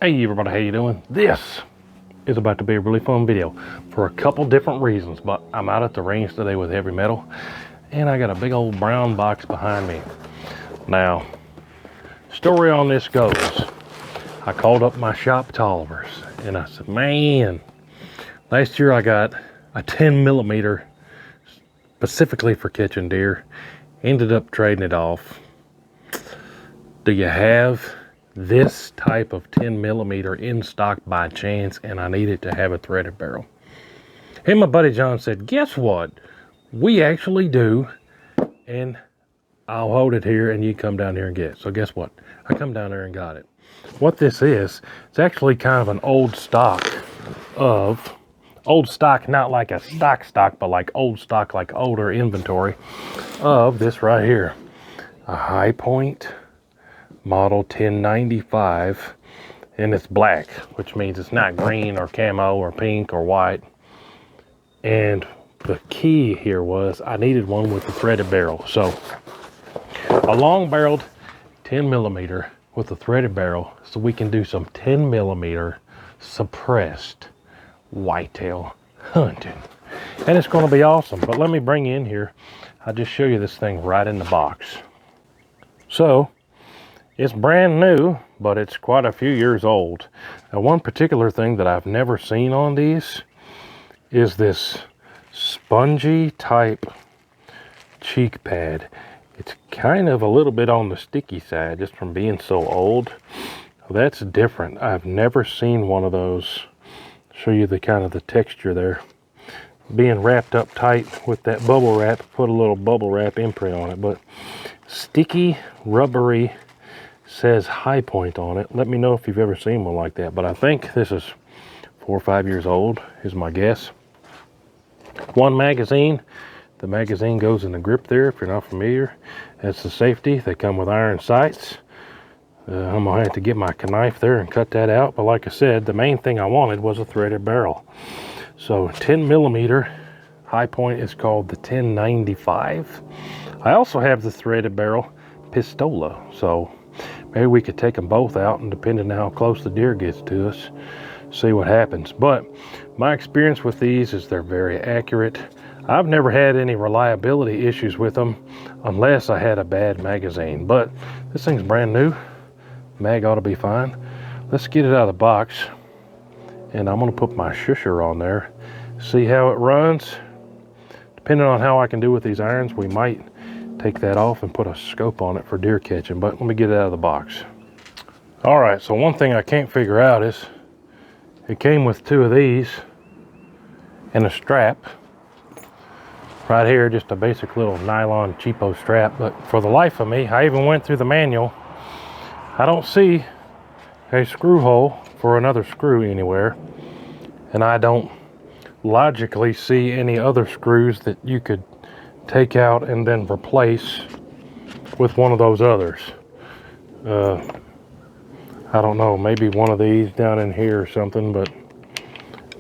Hey everybody, how you doing? This is about to be a really fun video for a couple different reasons, but I'm out at the range today with heavy metal and I got a big old brown box behind me. Now, story on this goes, I called up my shop Tollivers and I said, man, last year I got a 10mm specifically for catching deer, ended up trading it off. Do you have this type of 10mm in stock by chance? And I needed to have a threaded barrel. And my buddy John said, guess what? We actually do, and I'll hold it here and you come down here and get it. So guess what? I come down there and got it. What this is, it's actually kind of an old stock, not like a stock, but like old stock, like older inventory of this right here. A HiPoint model 1095, and it's black, which means it's not green or camo or pink or white. And the key here was I needed one with a threaded barrel. So a long barreled 10mm with a threaded barrel, so we can do some 10mm suppressed whitetail hunting, and it's going to be awesome. But let me bring you in here. I'll just show you this thing right in the box. So it's brand new, but it's quite a few years old. Now, one particular thing that I've never seen on these is this spongy type cheek pad. It's kind of a little bit on the sticky side just from being so old. That's different. I've never seen one of those. Show you the kind of the texture there. Being wrapped up tight with that bubble wrap, put a little bubble wrap imprint on it, but sticky, rubbery, says HiPoint on it. Let me know if you've ever seen one like that, but I think this is 4 or 5 years old is my guess. One magazine. The magazine goes in the grip there if you're not familiar. That's the safety. They come with iron sights. I'm gonna have to get my knife there and cut that out, but like I said, the main thing I wanted was a threaded barrel. So 10mm HiPoint is called the 1095. I also have the threaded barrel Pistola, so maybe we could take them both out, and depending on how close the deer gets to us, see what happens. But my experience with these is they're very accurate. I've never had any reliability issues with them unless I had a bad magazine, but this thing's brand new. Mag ought to be fine. Let's get it out of the box, and I'm going to put my shusher on there, see how it runs. Depending on how I can do with these irons, we might take that off and put a scope on it for deer catching, but let me get it out of the box. All right, so one thing I can't figure out is it came with 2 of these and a strap right here, just a basic little nylon cheapo strap. But for the life of me, I even went through the manual. I don't see a screw hole for another screw anywhere, and I don't logically see any other screws that you could take out and then replace with one of those others. I don't know, maybe one of these down in here or something, but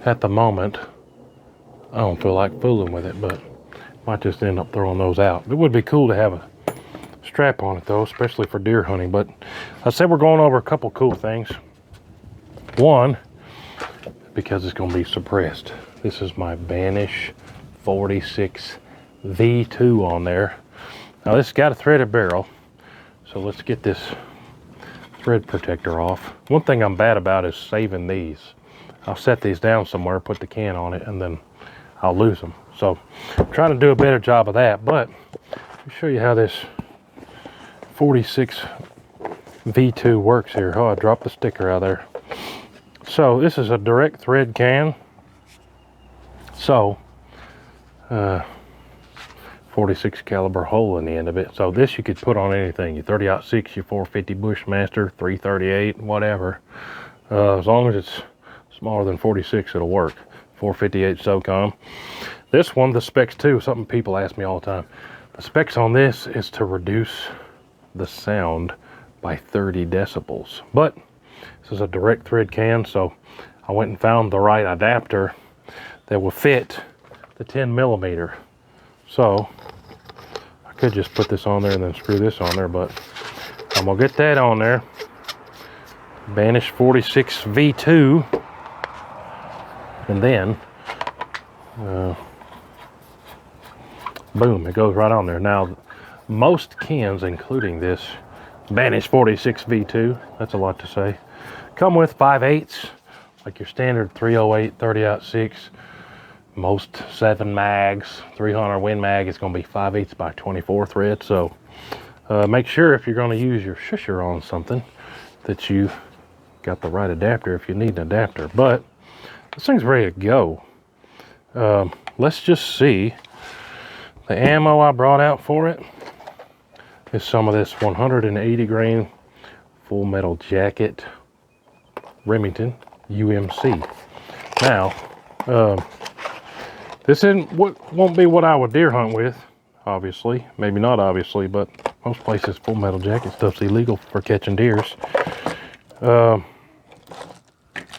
at the moment I don't feel like fooling with it, but might just end up throwing those out. It would be cool to have a strap on it though, especially for deer hunting. But I said we're going over a couple cool things. One, because it's going to be suppressed, this is my Banish 46 V2 on there. Now this has got a threaded barrel, so let's get this thread protector off. One thing I'm bad about is saving these. I'll set these down somewhere, put the can on it, and then I'll lose them. So I'm trying to do a better job of that. But let me show you how this 46 V2 works here. Oh, I dropped the sticker out there. So this is a direct thread can. So 46 caliber hole in the end of it. So this you could put on anything. Your 30-06, your 450 Bushmaster, 338, whatever. As long as it's smaller than 46, it'll work. 458 SOCOM. This one, the specs too, something people ask me all the time. The specs on this is to reduce the sound by 30 decibels. But this is a direct thread can, so I went and found the right adapter that will fit the 10mm. So I could just put this on there and then screw this on there, but I'm gonna get that on there. Banish 46 V2, and then boom, it goes right on there. Now, most cans, including this Banish 46 V2, that's a lot to say, come with 5/8, like your standard 308 30-06. Most 7 mags, 300 Win Mag is going to be 5/8 by 24 thread. So make sure if you're going to use your shusher on something that you got the right adapter if you need an adapter. But this thing's ready to go. Let's just see. The ammo I brought out for it is some of this 180 grain full metal jacket Remington UMC. Now, this won't be what I would deer hunt with, obviously. Maybe not obviously, but most places full metal jacket stuff's illegal for catching deers.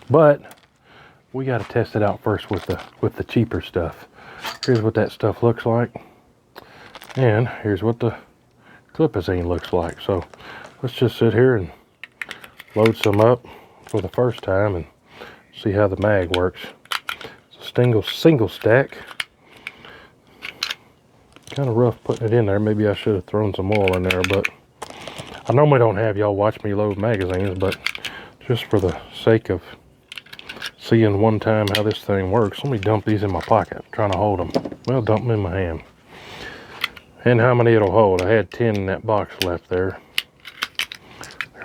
But we got to test it out first with the cheaper stuff. Here's what that stuff looks like, and here's what the clipazine looks like. So let's just sit here and load some up for the first time and see how the mag works. It's a single stack. Kind of rough putting it in there. Maybe I should have thrown some oil in there, but I normally don't have y'all watch me load magazines, but just for the sake of seeing one time how this thing works, let me dump these in my pocket. I'm trying to hold them. Well, dump them in my hand. And how many it'll hold. I had 10 in that box left there.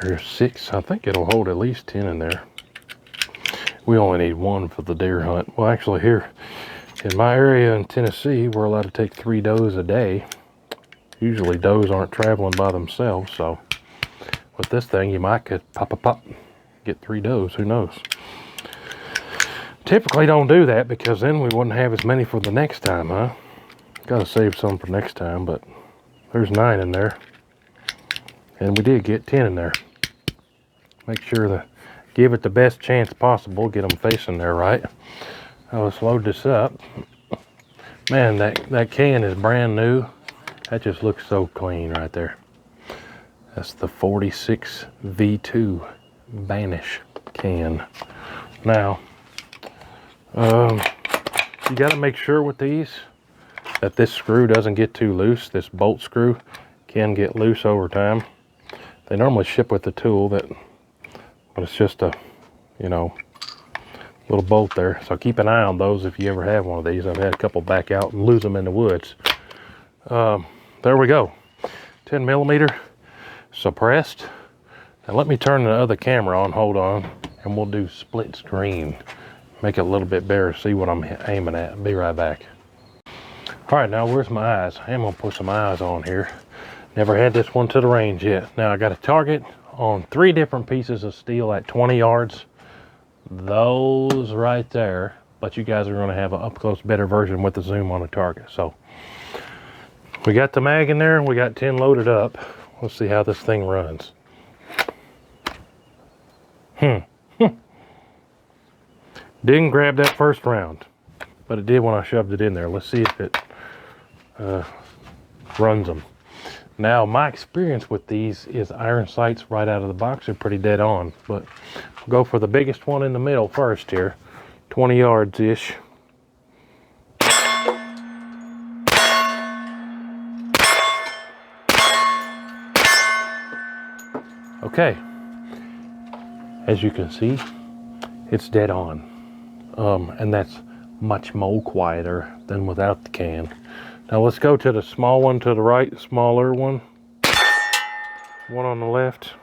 There's 6. I think it'll hold at least 10 in there. We only need 1 for the deer hunt. Well, actually here in my area in Tennessee, we're allowed to take 3 does a day. Usually does aren't traveling by themselves, so with this thing you might could pop, get 3 does, who knows. Typically don't do that because then we wouldn't have as many for the next time, huh? Gotta save some for next time, but there's 9 in there. And we did get 10 in there. Make sure to give it the best chance possible, get them facing there right. Now let's load this up. Man, that can is brand new. That just looks so clean right there. That's the 46 V2 Banish can. Now, you got to make sure with these that this screw doesn't get too loose. This bolt screw can get loose over time. They normally ship with the tool, but it's just a, little bolt there. So keep an eye on those if you ever have one of these. I've had a couple back out and lose them in the woods. There we go. 10 millimeter suppressed. Now let me turn the other camera on, hold on, and we'll do split screen. Make it a little bit better, see what I'm aiming at. Be right back. All right, now where's my eyes? I am gonna put some eyes on here. Never had this one to the range yet. Now I got a target on 3 different pieces of steel at 20 yards. Those right there, but you guys are gonna have an up close better version with the zoom on the target. So we got the mag in there, we got 10 loaded up. Let's see how this thing runs. Didn't grab that first round, but it did when I shoved it in there. Let's see if it runs them. Now, my experience with these is iron sights right out of the box are pretty dead on, but we'll go for the biggest one in the middle first here, 20 yards-ish. Okay, as you can see, it's dead on, and that's much more quieter than without the can. Now let's go to the small one to the right, smaller one on the left.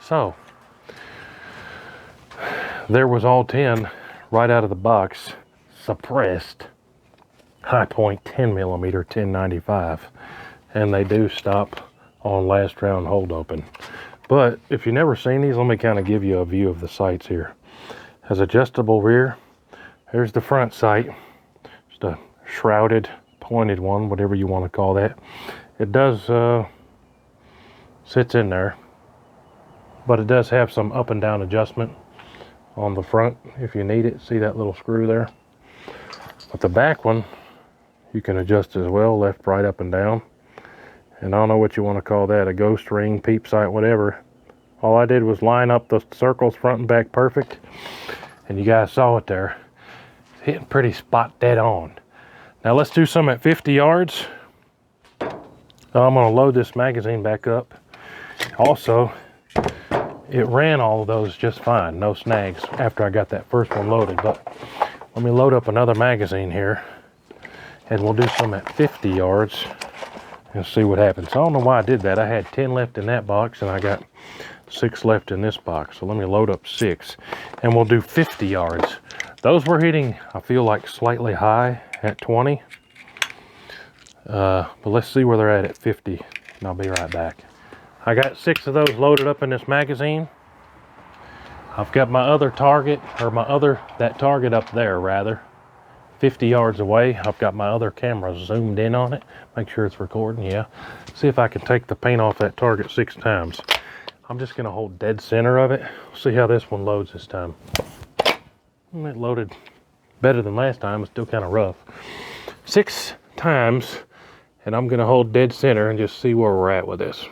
So, there was all 10 right out of the box, suppressed HiPoint 10 millimeter 1095, and they do stop on last round hold open. But if you've never seen these, let me kind of give you a view of the sights here. Has adjustable rear. Here's the front sight, just a shrouded pointed one, whatever you want to call that. It does sits in there, but it does have some up and down adjustment on the front if you need it. See that little screw there? But the back one you can adjust as well, left, right, up and down. And I don't know what you want to call that, a ghost ring, peep sight, whatever. All I did was line up the circles front and back perfect, and you guys saw it there. It's hitting pretty spot dead on. Now let's do some at 50 yards. I'm gonna load this magazine back up. Also, it ran all of those just fine, no snags after I got that first one loaded. But let me load up another magazine here, and we'll do some at 50 yards and see what happens. I don't know why I did that. I had 10 left in that box, and I got 6 left in this box. So let me load up 6, and we'll do 50 yards. Those were hitting, I feel like, slightly high at 20. But let's see where they're at 50, and I'll be right back. I got 6 of those loaded up in this magazine. I've got my other target, or that target up there rather, 50 yards away. I've got my other camera zoomed in on it. Make sure it's recording, yeah. See if I can take the paint off that target 6 times. I'm just gonna hold dead center of it. See how this one loads this time. It loaded better than last time, it's still kind of rough. 6 times, and I'm gonna hold dead center and just see where we're at with this.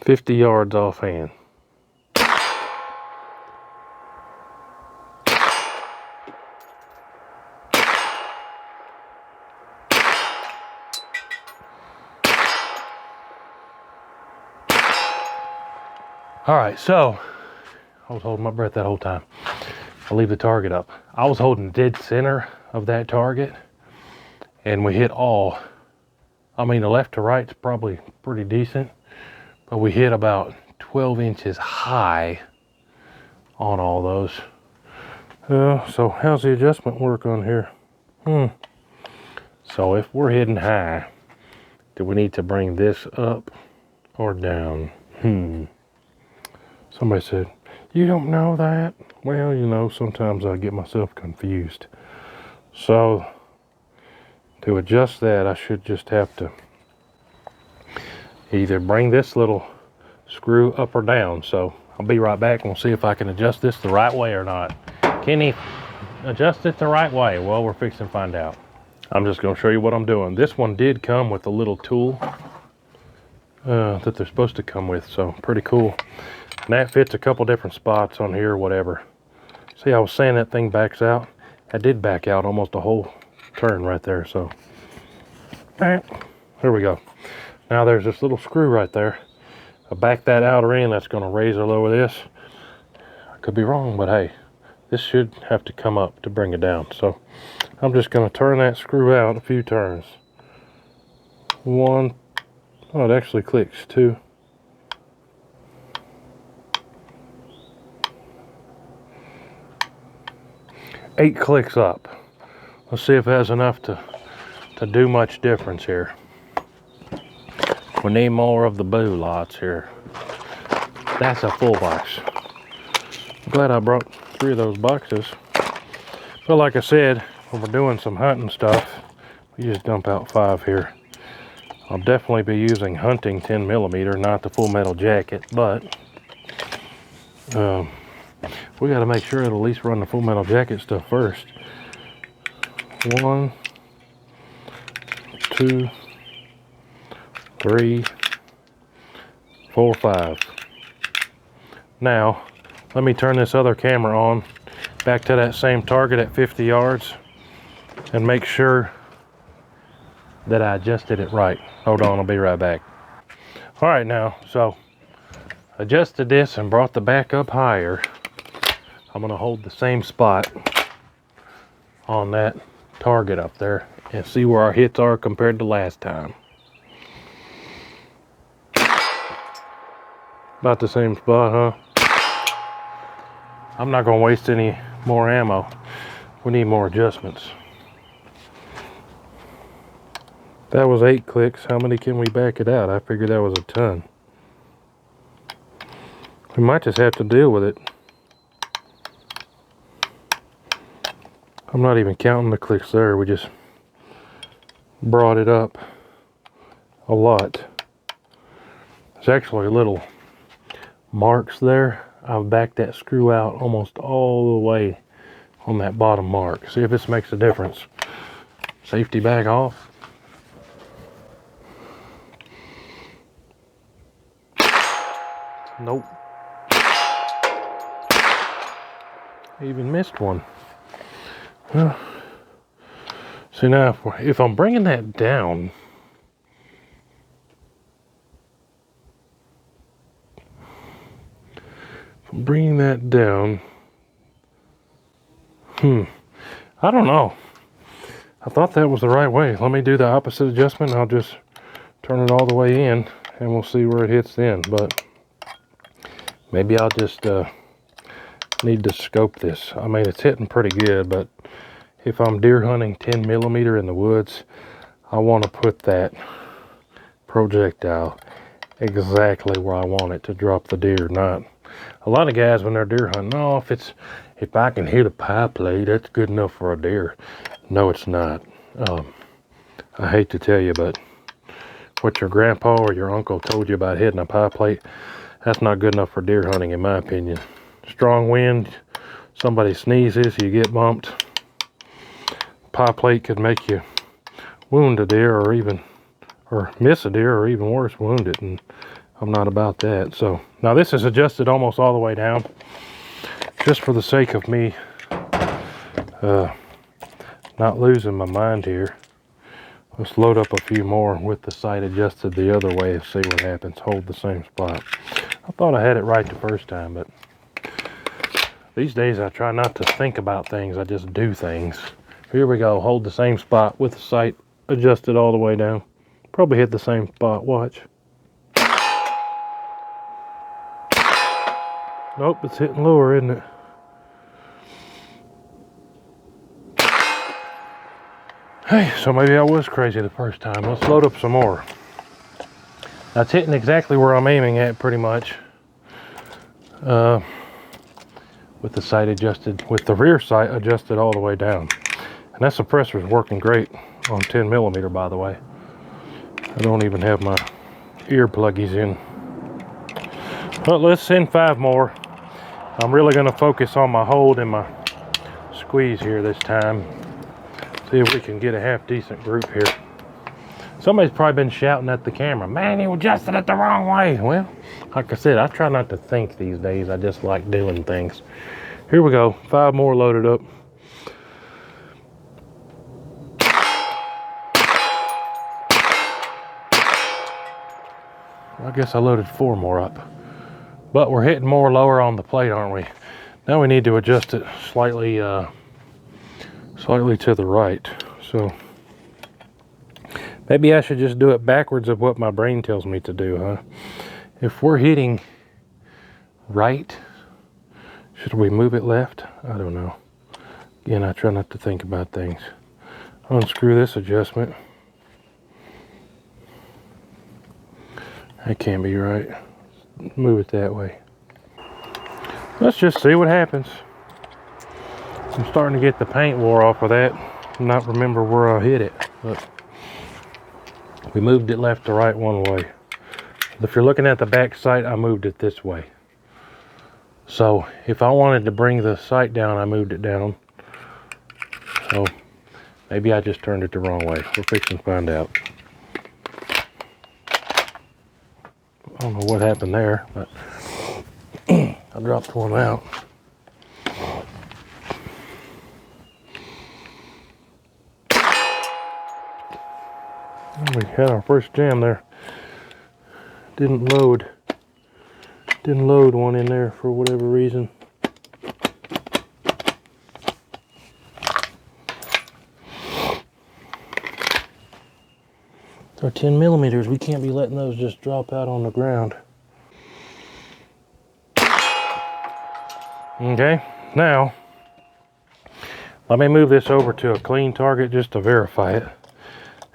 50 yards offhand. All right, so I was holding my breath that whole time. I'll leave the target up. I was holding dead center of that target, and we hit all. I mean, the left to right's probably pretty decent, but we hit about 12 inches high on all those. So how's the adjustment work on here? So if we're hitting high, do we need to bring this up or down? Somebody said, you don't know that? Well, you know, sometimes I get myself confused. So to adjust that, I should just have to either bring this little screw up or down. So I'll be right back and we'll see if I can adjust this the right way or not. Can he adjust it the right way? Well, we're fixing to find out. I'm just going to show you what I'm doing. This one did come with a little tool that they're supposed to come with, so pretty cool. And that fits a couple different spots on here, whatever. See, I was saying that thing backs out. That did back out almost a whole turn right there, so. All right, here we go. Now there's this little screw right there. I back that outer end, that's gonna raise or lower this. I could be wrong, but hey, this should have to come up to bring it down. So I'm just gonna turn that screw out a few turns. 1, oh, it actually clicks. 2. 8 clicks up. Let's see if it has enough to do much difference here. We need more of the boo lots here. That's a full box. I'm glad I brought 3 of those boxes. But like I said, when we're doing some hunting stuff, we just dump out 5 here. I'll definitely be using hunting 10mm, not the full metal jacket, but we got to make sure it'll at least run the full metal jacket stuff first. 1, 2, 3, 4, 5. Now, let me turn this other camera on back to that same target at 50 yards and make sure that I adjusted it right. Hold on, I'll be right back. All right, now, so adjusted this and brought the back up higher. I'm gonna hold the same spot on that target up there and see where our hits are compared to last time. About the same spot, huh? I'm not gonna waste any more ammo. We need more adjustments. That was 8 clicks. How many can we back it out? I figured that was a ton. We might just have to deal with it. I'm not even counting the clicks there. We just brought it up a lot. There's actually little marks there. I've backed that screw out almost all the way on that bottom mark. See if this makes a difference. Safety back off. Nope. Even missed one. Well, see now, if I'm bringing that down, I don't know. I thought that was the right way. Let me do the opposite adjustment. I'll just turn it all the way in and we'll see where it hits then. But maybe I'll just need to scope this. I mean, it's hitting pretty good, but if I'm deer hunting 10 millimeter in the woods, I want to put that projectile exactly where I want it to drop the deer. Not a lot of guys when they're deer hunting, no, if I can hit a pie plate, that's good enough for a deer. No, it's not. I hate to tell you, but what your grandpa or your uncle told you about hitting a pie plate, that's not good enough for deer hunting, in my opinion. Strong wind, somebody sneezes, you get bumped. Pie plate could make you wound a deer or miss a deer, or even worse, wound it, and I'm not about that. So now this is adjusted almost all the way down, just for the sake of me not losing my mind here. Let's load up a few more with the sight adjusted the other way and see what happens. Hold the same spot. I thought I had it right the first time, but these days I try not to think about things, I just do things. Here we go, hold the same spot with the sight adjusted all the way down. Probably hit the same spot, watch. Nope, it's hitting lower, isn't it? Hey, so maybe I was crazy the first time. Let's load up some more. That's hitting exactly where I'm aiming at, pretty much. With the sight adjusted, with the rear sight adjusted all the way down. And that suppressor's working great on 10 millimeter, by the way. I don't even have my ear pluggies in. But let's send 5 more. I'm really going to focus on my hold and my squeeze here this time. See if we can get a half decent group here. Somebody's probably been shouting at the camera, man, you adjusted it the wrong way. Well, like I said, I try not to think these days. I just like doing things. Here we go, 5 more loaded up. I guess I loaded 4 more up. But we're hitting more lower on the plate, aren't we? Now we need to adjust it slightly to the right. So maybe I should just do it backwards of what my brain tells me to do, huh? If we're hitting right, should we move it left? I don't know. Again, I try not to think about things. Unscrew this adjustment. That can't be right. Move it that way. Let's just see what happens. I'm starting to get the paint wore off of that. Not remember where I hit it, but we moved it left to right one way. If you're looking at the back sight, I moved it this way. So if I wanted to bring the sight down, I moved it down. So maybe I just turned it the wrong way. We're fixing to find out. I don't know what happened there, but I dropped one out. We had our first jam there. Didn't load one in there for whatever reason. Our 10 millimeters, we can't be letting those just drop out on the ground. Okay, now let me move this over to a clean target just to verify it.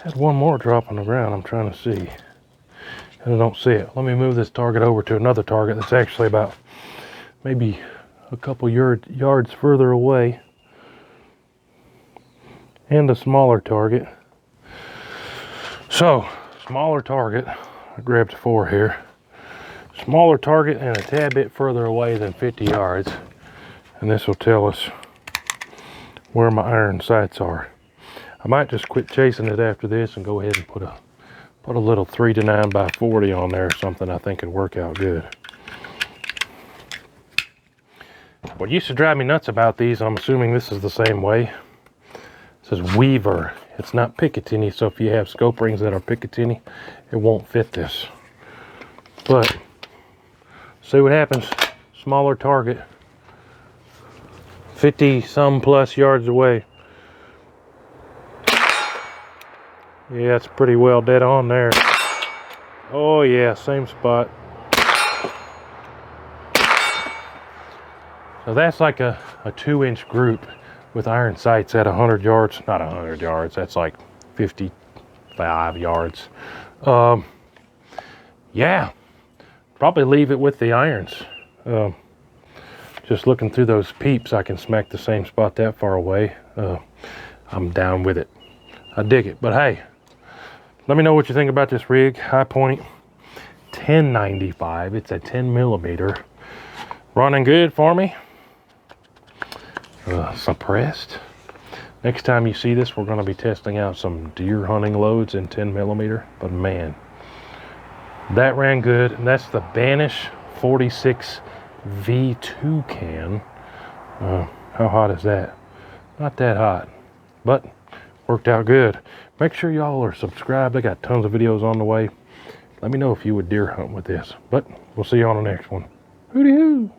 Had one more drop on the ground I'm trying to see, and I don't see it. Let me move this target over to another target that's actually about maybe a couple yards further away, and a smaller target. So, smaller target, I grabbed 4 here. Smaller target and a tad bit further away than 50 yards. And this will tell us where my iron sights are. I might just quit chasing it after this and go ahead and put a little 3 to 9 by 40 on there or something. I think it'd work out good. What used to drive me nuts about these, I'm assuming this is the same way. It says Weaver. It's not Picatinny, so if you have scope rings that are Picatinny, it won't fit this. But see what happens. Smaller target. 50 some plus yards away. Yeah, it's pretty well dead on there. Oh yeah, same spot. So that's like a 2-inch group with iron sights at 100 yards. Not 100 yards, that's like 55 yards. Yeah, probably leave it with the irons. Just looking through those peeps, I can smack the same spot that far away. I'm down with it. I dig it. But hey, let me know what you think about this rig. HiPoint 1095. It's a 10 millimeter. Running good for me. Suppressed. Next time you see this, we're going to be testing out some deer hunting loads in 10 millimeter. But man, that ran good. And that's the Banish 46 V2 can. How hot is that? Not that hot, but worked out good. Make sure y'all are subscribed. I got tons of videos on the way. Let me know if you would deer hunt with this. But we'll see you on the next one. Hooty hoo!